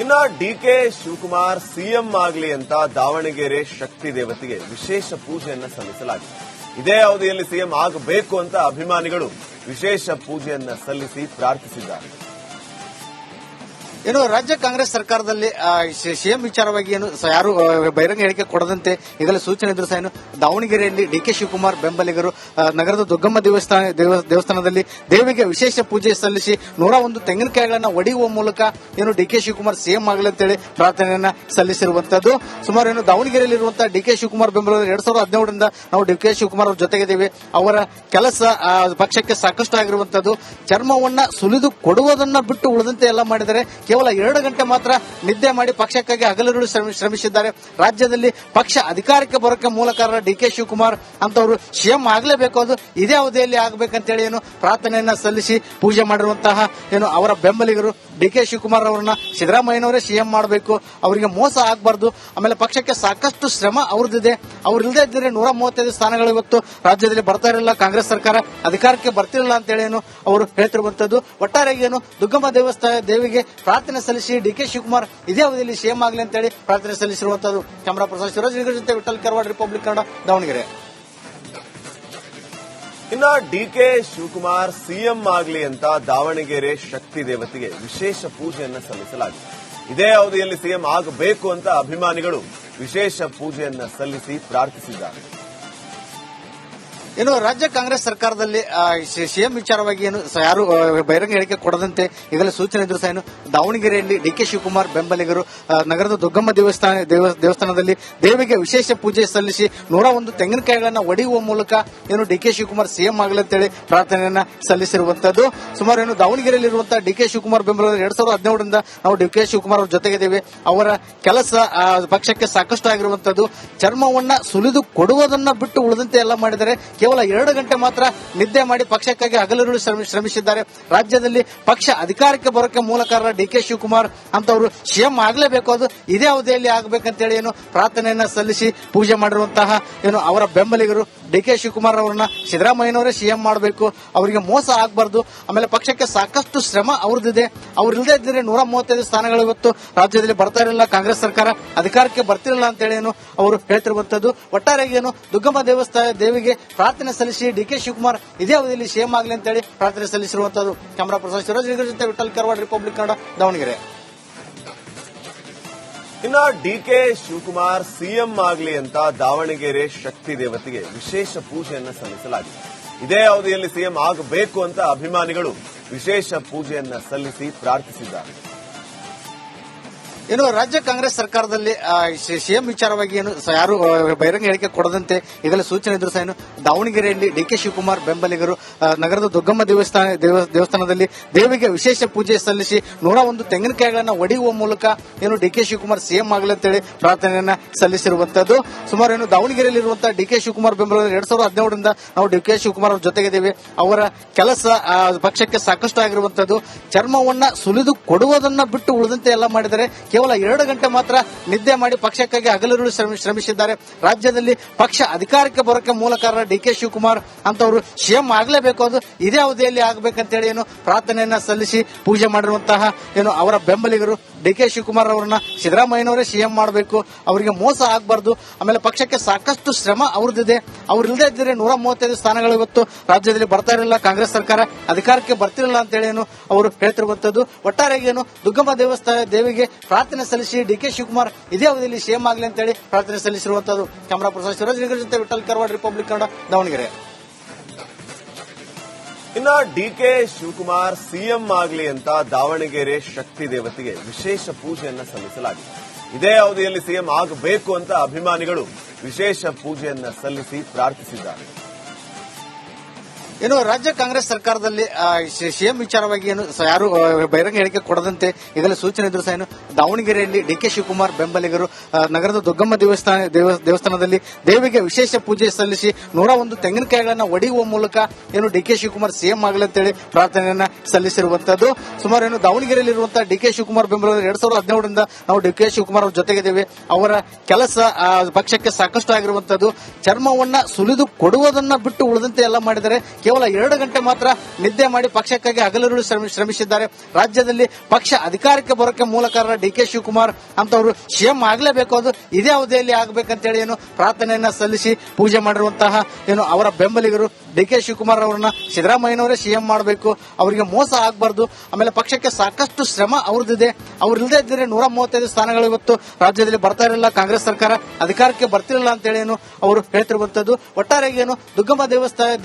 ಇನ್ನ DK Shivakumar CM ಆಗಲಿ ಅಂತ ದಾವಣಗೆರೆ ಶಕ್ತಿ ದೇವತೆಗೆ ವಿಶೇಷ ಪೂಜೆಯನ್ನ ಸಲ್ಲಿಸಲಾಗಿದೆ. ಇದೇ ಅವಧಿಯಲ್ಲಿ ಸಿಎಂ ಆಗಬೇಕು ಅಂತ ಅಭಿಮಾನಿಗಳು ವಿಶೇಷ ಪೂಜೆಯನ್ನ ಸಲ್ಲಿಸಿ ಪ್ರಾರ್ಥಿಸಿದ್ದಾರೆ. ಏನು ರಾಜ್ಯ ಕಾಂಗ್ರೆಸ್ ಸರ್ಕಾರದಲ್ಲಿ ಸಿಎಂ ವಿಚಾರವಾಗಿ ಏನು ಯಾರು ಬಹಿರಂಗ ಹೇಳಿಕೆ ಕೊಡದಂತೆ ಈಗಲೇ ಸೂಚನೆ ಇದ್ರು ಸಹ ಏನು ದಾವಣಗೆರೆಯಲ್ಲಿ ಡಿಕೆ ಶಿವಕುಮಾರ್ ಬೆಂಬಲಿಗರು ನಗರದ ದುಗ್ಗಮ್ಮ ದೇವಸ್ಥಾನದಲ್ಲಿ ದೇವಿಗೆ ವಿಶೇಷ ಪೂಜೆ ಸಲ್ಲಿಸಿ 101 ತೆಂಗಿನಕಾಯಿಗಳನ್ನ ಒಡೆಯುವ ಮೂಲಕ ಏನು ಡಿಕೆ ಶಿವಕುಮಾರ್ ಸಿಎಂ ಆಗಲಿ ಅಂತೇಳಿ ಪ್ರಾರ್ಥನೆಯನ್ನ ಸಲ್ಲಿಸಿರುವಂತದ್ದು. ಸುಮಾರು ಏನು ದಾವಣಗೆರೆಯಲ್ಲಿರುವಂತಹ ಡಿಕೆ ಶಿವಕುಮಾರ್ ಬೆಂಬಲಿಗರು 2017ರಿಂದ ನಾವು ಡಿಕೆ ಶಿವಕುಮಾರ್ ಅವರ ಜೊತೆಗಿದ್ದೇವೆ. ಅವರ ಕೆಲಸ ಪಕ್ಷಕ್ಕೆ ಸಾಕಷ್ಟು ಆಗಿರುವಂತದ್ದು. ಚರ್ಮವನ್ನ ಸುಲಿದು ಕೊಡುವುದನ್ನ ಬಿಟ್ಟು ಉಳಿದಂತೆ ಎಲ್ಲ ಮಾಡಿದರೆ ಕೇವಲ 2 ಗಂಟೆ ಮಾತ್ರ ನಿದ್ದೆ ಮಾಡಿ ಪಕ್ಷಕ್ಕಾಗಿ ಹಗಲಿರುಳು ಶ್ರಮಿಸಿದ್ದಾರೆ. ರಾಜ್ಯದಲ್ಲಿ ಪಕ್ಷ ಅಧಿಕಾರಕ್ಕೆ ಬರೋಕೆ ಮೂಲ ಕಾರಣ ಡಿಕೆ ಶಿವಕುಮಾರ್ ಅಂತವರು ಸಿಎಂ ಆಗಲೇಬೇಕು, ಅದು ಇದೇ ಅವಧಿಯಲ್ಲಿ ಆಗಬೇಕಂತೇಳಿ ಏನು ಪ್ರಾರ್ಥನೆಯನ್ನ ಸಲ್ಲಿಸಿ ಪೂಜೆ ಮಾಡಿರುವಂತಹ ಏನು ಅವರ ಬೆಂಬಲಿಗರು ಡಿಕೆ ಶಿವಕುಮಾರ್ ಅವರನ್ನ ಸಿದ್ದರಾಮಯ್ಯನವರೇ ಸಿಎಂ ಮಾಡಬೇಕು, ಅವರಿಗೆ ಮೋಸ ಆಗಬಾರ್ದು. ಆಮೇಲೆ ಪಕ್ಷಕ್ಕೆ ಸಾಕಷ್ಟು ಶ್ರಮ ಅವ್ರದ್ದಿದೆ, ಅವ್ರಿಲ್ಲದೆ ಇದ್ದರೆ 135 ಸ್ಥಾನಗಳು ಇವತ್ತು ರಾಜ್ಯದಲ್ಲಿ ಬರ್ತಾ ಇರಲಿಲ್ಲ, ಕಾಂಗ್ರೆಸ್ ಸರ್ಕಾರ ಅಧಿಕಾರಕ್ಕೆ ಬರ್ತಿರಲಿಲ್ಲ ಅಂತೇಳಿ ಏನು ಅವರು ಹೇಳ್ತಿರುವಂತದ್ದು. ಒಟ್ಟಾರೆಯಾಗಿ ಏನು ದುಗ್ಗಮ್ಮ ದೇವಿಗೆ ಪ್ರಾರ್ಥನೆ ಸಲ್ಲಿಸಿ ಡಿಕೆ ಶಿವಕುಮಾರ್ ಇದೇ ಅವಧಿಯಲ್ಲಿ ಸಿಎಂ ಆಗಲಿ ಅಂತೇಳಿ ಪ್ರಾರ್ಥನೆ ಸಲ್ಲಿಸಿರುವಂತದ್ದು. ಕ್ಯಾಮರಾ ಪರ್ಸನ್ ಶಿವರಾಜ್ ಜೊತೆ ವಿಠಲ್ ಕರ್ವಾಡ್, ರಿಪಬ್ಲಿಕ್ ಕನ್ನಡ, ದಾವಣಗೆರೆ. ಇನ್ನ ಡಿಕೆ ಶಿವಕುಮಾರ್ ಸಿಎಂ ಆಗಲಿ ಅಂತ ದಾವಣಗೆರೆ ಶಕ್ತಿ ದೇವತೆಗೆ ವಿಶೇಷ ಪೂಜೆಯನ್ನ ಸಲ್ಲಿಸಲಾಗಿದೆ. ಇದೇ ಅವಧಿಯಲ್ಲಿ ಸಿಎಂ ಆಗಬೇಕು ಅಂತ ಅಭಿಮಾನಿಗಳು ವಿಶೇಷ ಪೂಜೆಯನ್ನ ಸಲ್ಲಿಸಿ ಪ್ರಾರ್ಥಿಸಿದ್ದಾರೆ. ಏನು ರಾಜ್ಯ ಕಾಂಗ್ರೆಸ್ ಸರ್ಕಾರದಲ್ಲಿ ಸಿಎಂ ವಿಚಾರವಾಗಿ ಏನು ಯಾರು ಬಹಿರಂಗ ಹೇಳಿಕೆ ಕೊಡದಂತೆ ಈಗಲೇ ಸೂಚನೆ ಇದ್ರು ಸಹ ಏನು ದಾವಣಗೆರೆಯಲ್ಲಿ ಡಿಕೆ ಶಿವಕುಮಾರ್ ಬೆಂಬಲಿಗರು ನಗರದ ದುಗ್ಗಮ್ಮ ದೇವಸ್ಥಾನದಲ್ಲಿ ದೇವಿಗೆ ವಿಶೇಷ ಪೂಜೆ ಸಲ್ಲಿಸಿ 101 ತೆಂಗಿನಕಾಯಿಗಳನ್ನ ಒಡೆಯುವ ಮೂಲಕ ಏನು ಡಿಕೆ ಶಿವಕುಮಾರ್ ಸಿಎಂ ಆಗಲಿ ಅಂತೇಳಿ ಪ್ರಾರ್ಥನೆಯನ್ನ ಸಲ್ಲಿಸಿರುವಂತದ್ದು. ಸುಮಾರು ಏನು ದಾವಣಗೆರೆಯಲ್ಲಿರುವಂತಹ ಡಿಕೆ ಶಿವಕುಮಾರ್ ಬೆಂಬಲಿಗರು 2017ರಿಂದ ನಾವು ಡಿಕೆ ಶಿವಕುಮಾರ್ ಅವರ ಜೊತೆಗಿದ್ದೇವೆ. ಅವರ ಕೆಲಸ ಪಕ್ಷಕ್ಕೆ ಸಾಕಷ್ಟು ಆಗಿರುವಂತದ್ದು. ಚರ್ಮವನ್ನ ಸುಲಿದು ಕೊಡುವುದನ್ನ ಬಿಟ್ಟು ಉಳಿದಂತೆ ಎಲ್ಲ ಮಾಡಿದರೆ ಕೇವಲ 2 ಗಂಟೆ ಮಾತ್ರ ನಿದ್ದೆ ಮಾಡಿ ಪಕ್ಷಕ್ಕಾಗಿ ಹಗಲಿರುಳು ಶ್ರಮಿಸಿದ್ದಾರೆ. ರಾಜ್ಯದಲ್ಲಿ ಪಕ್ಷ ಅಧಿಕಾರಕ್ಕೆ ಬರೋಕೆ ಮೂಲ ಕಾರಣ ಡಿಕೆ ಶಿವಕುಮಾರ್ ಅಂತವರು ಸಿಎಂ ಆಗಲೇಬೇಕು, ಅದು ಇದೇ ಅವಧಿಯಲ್ಲಿ ಆಗಬೇಕಂತೇಳಿ ಏನು ಪ್ರಾರ್ಥನೆಯನ್ನ ಸಲ್ಲಿಸಿ ಪೂಜೆ ಮಾಡಿರುವಂತಹ ಏನು ಅವರ ಬೆಂಬಲಿಗರು ಡಿಕೆ ಶಿವಕುಮಾರ್ ಅವರನ್ನ ಸಿದ್ದರಾಮಯ್ಯನವರೇ ಸಿಎಂ ಮಾಡಬೇಕು, ಅವರಿಗೆ ಮೋಸ ಆಗಬಾರ್ದು. ಆಮೇಲೆ ಪಕ್ಷಕ್ಕೆ ಸಾಕಷ್ಟು ಶ್ರಮ ಅವ್ರದ್ದಿದೆ, ಅವ್ರಿಲ್ಲದೆ ಇದ್ದರೆ 135 ಸ್ಥಾನಗಳು ಇವತ್ತು ರಾಜ್ಯದಲ್ಲಿ ಬರ್ತಾ ಇರಲಿಲ್ಲ, ಕಾಂಗ್ರೆಸ್ ಸರ್ಕಾರ ಅಧಿಕಾರಕ್ಕೆ ಬರ್ತಿರಲಿಲ್ಲ ಅಂತೇಳಿ ಏನು ಅವರು ಹೇಳ್ತಿರುವಂತದ್ದು. ಒಟ್ಟಾರೆಯಾಗಿ ಏನು ದುಗ್ಗಮ್ಮ ದೇವಿಗೆ ಪ್ರಾರ್ಥನೆ ಸಲ್ಲಿಸಿ ಡಿಕೆ ಶಿವಕುಮಾರ್ ಇದೇ ಅವಧಿಯಲ್ಲಿ ಸಿಎಂ ಆಗಲಿ ಅಂತೇಳಿ ಪ್ರಾರ್ಥನೆ ಸಲ್ಲಿಸಿರುವಂತದ್ದು. ಕ್ಯಾಮರಾ ಪರ್ಸನ್ ಶಿವರಾಜ್ ಜೊತೆ ವಿಠಲ್ ಕರ್ವಾಡ್, ರಿಪಬ್ಲಿಕ್ ಕನ್ನಡ, ದಾವಣಗೆರೆ. ಇನ್ನ ಡಿಕೆ ಶಿವಕುಮಾರ್ ಸಿಎಂ ಆಗಲಿ ಅಂತ ದಾವಣಗೆರೆ ಶಕ್ತಿ ದೇವತೆಗೆ ವಿಶೇಷ ಪೂಜೆಯನ್ನ ಸಲ್ಲಿಸಲಾಗಿದೆ. ಇದೇ ಅವಧಿಯಲ್ಲಿ ಸಿಎಂ ಆಗಬೇಕು ಅಂತ ಅಭಿಮಾನಿಗಳು ವಿಶೇಷ ಪೂಜೆಯನ್ನ ಸಲ್ಲಿಸಿ ಪ್ರಾರ್ಥಿಸಿದ್ದಾರೆ. ಏನು ರಾಜ್ಯ ಕಾಂಗ್ರೆಸ್ ಸರ್ಕಾರದಲ್ಲಿ ಸಿಎಂ ವಿಚಾರವಾಗಿ ಏನು ಯಾರು ಬಹಿರಂಗ ಹೇಳಿಕೆ ಕೊಡದಂತೆ ಈಗಲೇ ಸೂಚನೆ ಇದ್ರು ಸಹ ಏನು ದಾವಣಗೆರೆಯಲ್ಲಿ ಡಿಕೆ ಶಿವಕುಮಾರ್ ಬೆಂಬಲಿಗರು ನಗರದ ದುಗ್ಗಮ್ಮ ದೇವಸ್ಥಾನದಲ್ಲಿ ದೇವಿಗೆ ವಿಶೇಷ ಪೂಜೆ ಸಲ್ಲಿಸಿ 101 ತೆಂಗಿನಕಾಯಿಗಳನ್ನ ಒಡೆಯುವ ಮೂಲಕ ಏನು ಡಿಕೆ ಶಿವಕುಮಾರ್ ಸಿಎಂ ಆಗಲಿ ಅಂತೇಳಿ ಪ್ರಾರ್ಥನೆಯನ್ನ ಸಲ್ಲಿಸಿರುವಂತದ್ದು. ಸುಮಾರು ಏನು ದಾವಣಗೆರೆಯಲ್ಲಿರುವಂತಹ ಡಿಕೆ ಶಿವಕುಮಾರ್ ಬೆಂಬಲಿಗರು 2017ರಿಂದ ನಾವು ಡಿಕೆ ಶಿವಕುಮಾರ್ ಅವರ ಜೊತೆಗಿದ್ದೇವೆ. ಅವರ ಕೆಲಸ ಪಕ್ಷಕ್ಕೆ ಸಾಕಷ್ಟು ಆಗಿರುವಂತದ್ದು. ಚರ್ಮವನ್ನ ಸುಲಿದು ಕೊಡುವುದನ್ನ ಬಿಟ್ಟು ಉಳಿದಂತೆ ಎಲ್ಲ ಮಾಡಿದರೆ ಕೇವಲ 2 ಗಂಟೆ ಮಾತ್ರ ನಿದ್ದೆ ಮಾಡಿ ಪಕ್ಷಕ್ಕಾಗಿ ಹಗಲಿರುಳು ಶ್ರಮಿಸಿದ್ದಾರೆ. ರಾಜ್ಯದಲ್ಲಿ ಪಕ್ಷ ಅಧಿಕಾರಕ್ಕೆ ಬರೋಕೆ ಮೂಲ ಕಾರಣ ಡಿಕೆ ಶಿವಕುಮಾರ್ ಅಂತವರು ಸಿಎಂ ಆಗಲೇಬೇಕು, ಅದು ಇದೇ ಅವಧಿಯಲ್ಲಿ ಆಗಬೇಕಂತೇಳಿ ಏನು ಪ್ರಾರ್ಥನೆಯನ್ನ ಸಲ್ಲಿಸಿ ಪೂಜೆ ಮಾಡಿರುವಂತಹ ಏನು ಅವರ ಬೆಂಬಲಿಗರು ಡಿಕೆ ಶಿವಕುಮಾರ್ ಅವರನ್ನ ಸಿದ್ದರಾಮಯ್ಯನವರೇ ಸಿಎಂ ಮಾಡಬೇಕು, ಅವರಿಗೆ ಮೋಸ ಆಗಬಾರ್ದು. ಆಮೇಲೆ ಪಕ್ಷಕ್ಕೆ ಸಾಕಷ್ಟು ಶ್ರಮ ಅವ್ರದ್ದಿದೆ, ಅವ್ರಿಲ್ಲದೆ ಇದ್ದರೆ 135 ಸ್ಥಾನಗಳು ಇವತ್ತು ರಾಜ್ಯದಲ್ಲಿ ಬರ್ತಾ ಇರಲಿಲ್ಲ, ಕಾಂಗ್ರೆಸ್ ಸರ್ಕಾರ ಅಧಿಕಾರಕ್ಕೆ ಬರ್ತಿರಲಿಲ್ಲ ಅಂತೇಳಿ ಏನು ಅವರು ಹೇಳ್ತಿರುವಂತದ್ದು. ಒಟ್ಟಾರೆಯಾಗಿ ಏನು ದುಗ್ಗಮ್ಮ ದೇವಿಗೆ ಪ್ರಾರ್ಥನೆ ಸಲ್ಲಿಸಿ ಡಿಕೆ ಶಿವಕುಮಾರ್ ಇದೇ ಅವಧಿಯಲ್ಲಿ ಸಿಎಂ ಆಗಲಿ ಅಂತೇಳಿ ಪ್ರಾರ್ಥನೆ ಸಲ್ಲಿಸಿರುವಂತದ್ದು. ಕ್ಯಾಮರಾ ಪರ್ಸನ್ ಶಿವರಾಜ್ ಜೊತೆ ವಿಠಲ್ ಕರ್ವಾಡ್, ರಿಪಬ್ಲಿಕ್ ಕನ್ನಡ, ದಾವಣಗೆರೆ. ಇನ್ನ ಡಿಕೆ ಶಿವಕುಮಾರ್ ಸಿಎಂ ಆಗಲಿ ಅಂತ ದಾವಣಗೆರೆ ಶಕ್ತಿ ದೇವತೆಗೆ ವಿಶೇಷ ಪೂಜೆಯನ್ನ ಸಲ್ಲಿಸಲಾಗಿದೆ. ಇದೇ ಅವಧಿಯಲ್ಲಿ ಸಿಎಂ ಆಗಬೇಕು ಅಂತ ಅಭಿಮಾನಿಗಳು ವಿಶೇಷ ಪೂಜೆಯನ್ನ ಸಲ್ಲಿಸಿ ಪ್ರಾರ್ಥಿಸಿದ್ದಾರೆ. ಏನು ರಾಜ್ಯ ಕಾಂಗ್ರೆಸ್ ಸರ್ಕಾರದಲ್ಲಿ ಸಿಎಂ ವಿಚಾರವಾಗಿ ಏನು ಯಾರು ಬಹಿರಂಗ ಹೇಳಿಕೆ ಕೊಡದಂತೆ ಈಗಲೇ ಸೂಚನೆ ಇದ್ರು ಸಹ ಏನು ದಾವಣಗೆರೆಯಲ್ಲಿ ಡಿಕೆ ಶಿವಕುಮಾರ್ ಬೆಂಬಲಿಗರು ನಗರದ ದುಗ್ಗಮ್ಮ ದೇವಸ್ಥಾನದಲ್ಲಿ ದೇವಿಗೆ ವಿಶೇಷ ಪೂಜೆ ಸಲ್ಲಿಸಿ 101 ತೆಂಗಿನಕಾಯಿಗಳನ್ನ ಒಡೆಯುವ ಮೂಲಕ ಏನು ಡಿಕೆ ಶಿವಕುಮಾರ್ ಸಿಎಂ ಆಗಲಿ ಅಂತೇಳಿ ಪ್ರಾರ್ಥನೆಯನ್ನ ಸಲ್ಲಿಸಿರುವಂತದ್ದು. ಸುಮಾರು ಏನು ದಾವಣಗೆರೆಯಲ್ಲಿರುವಂತಹ ಡಿಕೆ ಶಿವಕುಮಾರ್ ಬೆಂಬಲಿಗರು 2017ರಿಂದ ನಾವು ಡಿಕೆ ಶಿವಕುಮಾರ್ ಅವರ ಜೊತೆಗಿದ್ದೇವೆ. ಅವರ ಕೆಲಸ ಪಕ್ಷಕ್ಕೆ ಸಾಕಷ್ಟು ಆಗಿರುವಂತದ್ದು. ಚರ್ಮವನ್ನ ಸುಲಿದು ಕೊಡುವುದನ್ನ ಬಿಟ್ಟು ಉಳಿದಂತೆ ಎಲ್ಲ ಮಾಡಿದರೆ ಕೇವಲ 2 ಗಂಟೆ ಮಾತ್ರ ನಿದ್ದೆ ಮಾಡಿ ಪಕ್ಷಕ್ಕಾಗಿ ಹಗಲಿರುಳು ಶ್ರಮಿಸಿದ್ದಾರೆ. ರಾಜ್ಯದಲ್ಲಿ ಪಕ್ಷ ಅಧಿಕಾರಕ್ಕೆ ಬರೋಕೆ ಮೂಲ ಕಾರಣ ಡಿಕೆ ಶಿವಕುಮಾರ್ ಅಂತವರು ಸಿಎಂ ಆಗಲೇಬೇಕು, ಅದು ಇದೇ ಅವಧಿಯಲ್ಲಿ ಆಗಬೇಕಂತೇಳಿ ಪ್ರಾರ್ಥನೆಯನ್ನ ಸಲ್ಲಿಸಿ ಪೂಜೆ ಮಾಡಿರುವಂತಹ ಅವರ ಬೆಂಬಲಿಗರು ಡಿಕೆ ಶಿವಕುಮಾರ್ ಅವರನ್ನ ಸಿದ್ದರಾಮಯ್ಯನವರೇ ಸಿಎಂ ಮಾಡಬೇಕು, ಅವರಿಗೆ ಮೋಸ ಆಗಬಾರ್ದು, ಆಮೇಲೆ ಪಕ್ಷಕ್ಕೆ ಸಾಕಷ್ಟು ಶ್ರಮ ಅವ್ರದ್ದಿದೆ, ಅವ್ರಿಲ್ಲದೆ ಇದ್ದರೆ 135 ಸ್ಥಾನಗಳು ಇವತ್ತು ರಾಜ್ಯದಲ್ಲಿ ಬರ್ತಾ ಇರಲಿಲ್ಲ, ಕಾಂಗ್ರೆಸ್ ಸರ್ಕಾರ ಅಧಿಕಾರಕ್ಕೆ ಬರ್ತಿರಲಿಲ್ಲ ಅಂತೇಳಿ ಅವರು ಹೇಳ್ತಿರುವಂತದ್ದು. ಒಟ್ಟಾರೆಯಾಗಿ ದುಗ್ಗಮ್ಮ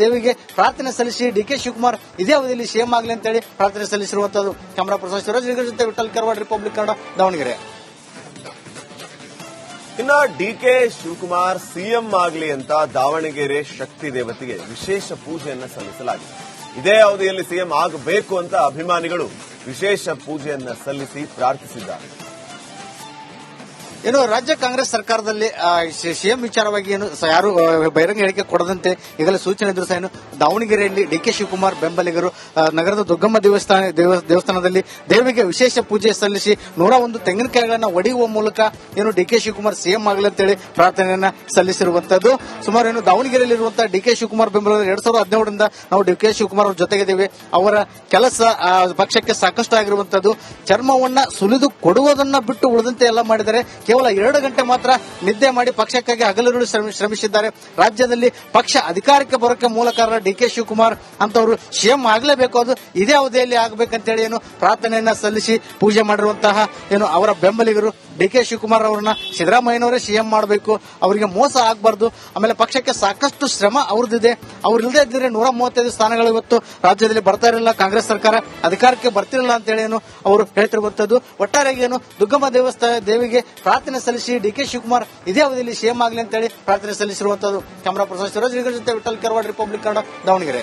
ದೇವಿಗೆ ಪ್ರಾರ್ಥನೆ ಸಲ್ಲಿಸಿ ಡಿಕೆ ಶಿವಕುಮಾರ್ ಇದೇ ಅವಧಿಯಲ್ಲಿ ಸಿಎಂ ಆಗಲಿ ಅಂತೇಳಿ ಪ್ರಾರ್ಥನೆ ಸಲ್ಲಿಸಿರುವಂತದ್ದು. ಕ್ಯಾಮರಾ ಪರ್ಸನ್ ಶಿವರಾಜ್ ಜೊತೆ ವಿಠಲ್ ಕರ್ವಾಡ್, ರಿಪಬ್ಲಿಕ್ ಕನ್ನಡ, ದಾವಣಗೆರೆ. ಇನ್ನ ಡಿಕೆ ಶಿವಕುಮಾರ್ ಸಿಎಂ ಆಗಲಿ ಅಂತ ದಾವಣಗೆರೆ ಶಕ್ತಿ ದೇವತೆಗೆ ವಿಶೇಷ ಪೂಜೆಯನ್ನ ಸಲ್ಲಿಸಲಾಗಿದೆ. ಇದೇ ಅವಧಿಯಲ್ಲಿ ಸಿಎಂ ಆಗಬೇಕು ಅಂತ ಅಭಿಮಾನಿಗಳು ವಿಶೇಷ ಪೂಜೆಯನ್ನ ಸಲ್ಲಿಸಿ ಪ್ರಾರ್ಥಿಸಿದ್ದಾರೆ. ರಾಜ್ಯ ಕಾಂಗ್ರೆಸ್ ಸರ್ಕಾರದಲ್ಲಿ ಸಿಎಂ ವಿಚಾರವಾಗಿ ಯಾರು ಬಹಿರಂಗ ಹೇಳಿಕೆ ಕೊಡದಂತೆ ಈಗಲೇ ಸೂಚನೆ ಇದ್ರು ಸಹ ದಾವಣಗೆರೆಯಲ್ಲಿ ಡಿಕೆ ಶಿವಕುಮಾರ್ ಬೆಂಬಲಿಗರು ನಗರದ ದುಗ್ಗಮ್ಮ ದೇವಸ್ಥಾನದಲ್ಲಿ ದೇವಿಗೆ ವಿಶೇಷ ಪೂಜೆ ಸಲ್ಲಿಸಿ 101 ತೆಂಗಿನಕಾಯಿಗಳನ್ನ ಒಡೆಯುವ ಮೂಲಕ ಡಿಕೆ ಶಿವಕುಮಾರ್ ಸಿಎಂ ಆಗಲಿ ಅಂತೇಳಿ ಪ್ರಾರ್ಥನೆಯನ್ನ ಸಲ್ಲಿಸಿರುವಂತದ್ದು. ಸುಮಾರು ದಾವಣಗೆರೆಯಲ್ಲಿರುವಂತಹ ಡಿಕೆ ಶಿವಕುಮಾರ್ ಬೆಂಬಲಿಗರು 2017ರಿಂದ ನಾವು ಡಿಕೆ ಶಿವಕುಮಾರ್ ಅವರ ಜೊತೆಗಿದ್ದೇವೆ, ಅವರ ಕೆಲಸ ಪಕ್ಷಕ್ಕೆ ಸಾಕಷ್ಟು ಆಗಿರುವಂತದ್ದು. ಚರ್ಮವನ್ನ ಸುಲಿದು ಕೊಡುವುದನ್ನ ಬಿಟ್ಟು ಉಳಿದಂತೆ ಎಲ್ಲ ಮಾಡಿದರೆ ಕೇವಲ 2 ಗಂಟೆ ಮಾತ್ರ ನಿದ್ದೆ ಮಾಡಿ ಪಕ್ಷಕ್ಕಾಗಿ ಹಗಲಿರುಳು ಶ್ರಮಿಸಿದ್ದಾರೆ. ರಾಜ್ಯದಲ್ಲಿ ಪಕ್ಷ ಅಧಿಕಾರಕ್ಕೆ ಬರೋಕೆ ಮೂಲ ಕಾರಣ ಡಿಕೆ ಶಿವಕುಮಾರ್ ಅಂತವರು ಸಿಎಂ ಆಗಲೇಬೇಕು, ಅದು ಇದೇ ಅವಧಿಯಲ್ಲಿ ಆಗಬೇಕಂತೇಳಿ ಪ್ರಾರ್ಥನೆಯನ್ನ ಸಲ್ಲಿಸಿ ಪೂಜೆ ಮಾಡಿರುವಂತಹ ಅವರ ಬೆಂಬಲಿಗರು ಡಿಕೆ ಶಿವಕುಮಾರ್ ಅವರನ್ನ ಸಿದ್ದರಾಮಯ್ಯನವರೇ ಸಿಎಂ ಮಾಡಬೇಕು, ಅವರಿಗೆ ಮೋಸ ಆಗಬಾರ್ದು, ಆಮೇಲೆ ಪಕ್ಷಕ್ಕೆ ಸಾಕಷ್ಟು ಶ್ರಮ ಅವ್ರದ್ದಿದೆ, ಅವ್ರಿಲ್ಲದೆ ಇದ್ದರೆ 135 ಸ್ಥಾನಗಳು ಇವತ್ತು ರಾಜ್ಯದಲ್ಲಿ ಬರ್ತಾ ಇರಲಿಲ್ಲ, ಕಾಂಗ್ರೆಸ್ ಸರ್ಕಾರ ಅಧಿಕಾರಕ್ಕೆ ಬರ್ತಿರಲಿಲ್ಲ ಅಂತೇಳಿ ಅವರು ಹೇಳ್ತಿರುವಂತದ್ದು. ಒಟ್ಟಾರೆಯಾಗಿ ದುಗ್ಗಮ್ಮ ದೇವಿಗೆ ಪ್ರಾರ್ಥನೆ ಸಲ್ಲಿಸಿ ಡಿಕೆ ಶಿವಕುಮಾರ್ ಇದೇ ಅವಧಿಯಲ್ಲಿ ಸಿಎಂ ಆಗಲಿ ಅಂತೇಳಿ ಪ್ರಾರ್ಥನೆ ಸಲ್ಲಿಸಿರುವಂತದ್ದು. ಕ್ಯಾಮರಾ ಪರ್ಸನ್ ಶಿವರಾಜ್ ಜೊತೆ ವಿಠಲ್ ಕರ್ವಾಡ್, ರಿಪಬ್ಲಿಕ್ ಕನ್ನಡ, ದಾವಣಗೆರೆ.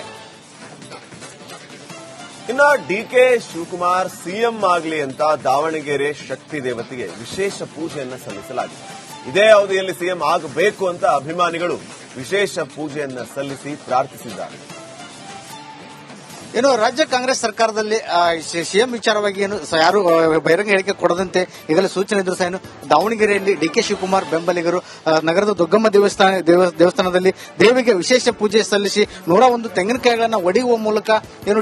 ಇನ್ನ ಡಿಕೆ ಶಿವಕುಮಾರ್ ಸಿಎಂ ಆಗಲಿ ಅಂತ ದಾವಣಗೆರೆ ಶಕ್ತಿ ದೇವತೆಗೆ ವಿಶೇಷ ಪೂಜೆಯನ್ನ ಸಲ್ಲಿಸಲಾಗಿದೆ. ಇದೇ ಅವಧಿಯಲ್ಲಿ ಸಿಎಂ ಆಗಬೇಕು ಅಂತ ಅಭಿಮಾನಿಗಳು ವಿಶೇಷ ಪೂಜೆಯನ್ನ ಸಲ್ಲಿಸಿ ಪ್ರಾರ್ಥಿಸಿದ್ದಾರೆ. ರಾಜ್ಯ ಕಾಂಗ್ರೆಸ್ ಸರ್ಕಾರದಲ್ಲಿ ಸಿಎಂ ವಿಚಾರವಾಗಿ ಯಾರು ಬಹಿರಂಗ ಹೇಳಿಕೆ ಕೊಡದಂತೆ ಈಗಲೇ ಸೂಚನೆ ಇದ್ರು ಸಹ ದಾವಣಗೆರೆಯಲ್ಲಿ ಡಿಕೆ ಶಿವಕುಮಾರ್ ಬೆಂಬಲಿಗರು ನಗರದ ದುಗ್ಗಮ್ಮ ದೇವಸ್ಥಾನದಲ್ಲಿ ದೇವಿಗೆ ವಿಶೇಷ ಪೂಜೆ ಸಲ್ಲಿಸಿ 101 ತೆಂಗಿನಕಾಯಿಗಳನ್ನ ಒಡೆಯುವ ಮೂಲಕ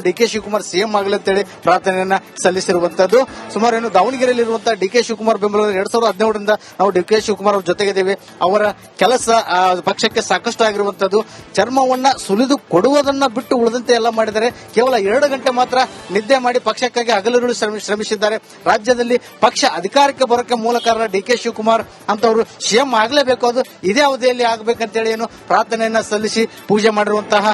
ಡಿಕೆ ಶಿವಕುಮಾರ್ ಸಿಎಂ ಆಗಲಿ ಅಂತೇಳಿ ಪ್ರಾರ್ಥನೆಯನ್ನ ಸಲ್ಲಿಸಿರುವಂತದ್ದು. ಸುಮಾರು ದಾವಣಗೆರೆಯಲ್ಲಿರುವಂತಹ ಡಿಕೆ ಶಿವಕುಮಾರ್ ಬೆಂಬಲಿಗರು 2017ರಿಂದ ನಾವು ಡಿಕೆ ಶಿವಕುಮಾರ್ ಅವರ ಜೊತೆಗಿದ್ದೇವೆ, ಅವರ ಕೆಲಸ ಪಕ್ಷಕ್ಕೆ ಸಾಕಷ್ಟು ಆಗಿರುವಂತದ್ದು. ಚರ್ಮವನ್ನ ಸುಲಿದು ಕೊಡುವುದನ್ನ ಬಿಟ್ಟು ಉಳಿದಂತೆ ಎಲ್ಲ ಮಾಡಿದರೆ ಕೇವಲ 2 ಗಂಟೆ ಮಾತ್ರ ನಿದ್ದೆ ಮಾಡಿ ಪಕ್ಷಕ್ಕಾಗಿ ಹಗಲಿರುಳು ಶ್ರಮಿಸಿದ್ದಾರೆ. ರಾಜ್ಯದಲ್ಲಿ ಪಕ್ಷ ಅಧಿಕಾರಕ್ಕೆ ಬರೋಕೆ ಮೂಲ ಕಾರಣ ಡಿಕೆ ಶಿವಕುಮಾರ್ ಅಂತವರು ಸಿಎಂ ಆಗಲೇಬೇಕು, ಅದು ಇದೇ ಅವಧಿಯಲ್ಲಿ ಆಗಬೇಕಂತೇಳಿ ಪ್ರಾರ್ಥನೆಯನ್ನ ಸಲ್ಲಿಸಿ ಪೂಜೆ ಮಾಡಿರುವಂತಹ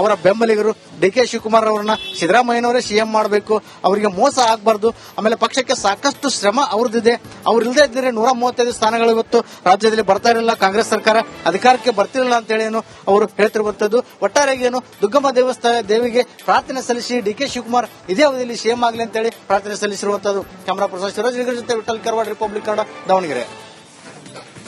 ಅವರ ಬೆಂಬಲಿಗರು ಡಿಕೆ ಶಿವಕುಮಾರ್ ಅವರನ್ನ ಸಿದ್ದರಾಮಯ್ಯನವರೇ ಸಿಎಂ ಮಾಡಬೇಕು, ಅವರಿಗೆ ಮೋಸ ಆಗಬಾರ್ದು, ಆಮೇಲೆ ಪಕ್ಷಕ್ಕೆ ಸಾಕಷ್ಟು ಶ್ರಮ ಅವ್ರದ್ದಿದೆ, ಅವ್ರಿಲ್ಲದೆ ಇದ್ದರೆ 135 ಸ್ಥಾನಗಳು ಇವತ್ತು ರಾಜ್ಯದಲ್ಲಿ ಬರ್ತಾ ಇರಲಿಲ್ಲ, ಕಾಂಗ್ರೆಸ್ ಸರ್ಕಾರ ಅಧಿಕಾರಕ್ಕೆ ಬರ್ತಿರಲಿಲ್ಲ ಅಂತೇಳಿ ಅವರು ಹೇಳ್ತಿರುವಂತದ್ದು. ಒಟ್ಟಾರೆಯಾಗಿ ದುಗ್ಗಮ್ಮ ದೇವಿಗೆ ಪ್ರಾರ್ಥನೆ ಸಲ್ಲಿಸಿ ಡಿಕೆ ಶಿವಕುಮಾರ್ ಇದೇ ಅವಧಿಯಲ್ಲಿ ಸಿಎಂ ಆಗಲಿ ಅಂತೇಳಿ ಪ್ರಾರ್ಥನೆ ಸಲ್ಲಿಸಿರುವಂತದ್ದು. ಕ್ಯಾಮರಾ ಪರ್ಸನ್ ಶಿವರಾಜ್ ಜೊತೆ ವಿಠಲ್ ಕರ್ವಾಡ್, ರಿಪಬ್ಲಿಕ್ ಕನ್ನಡ, ದಾವಣಗೆರೆ.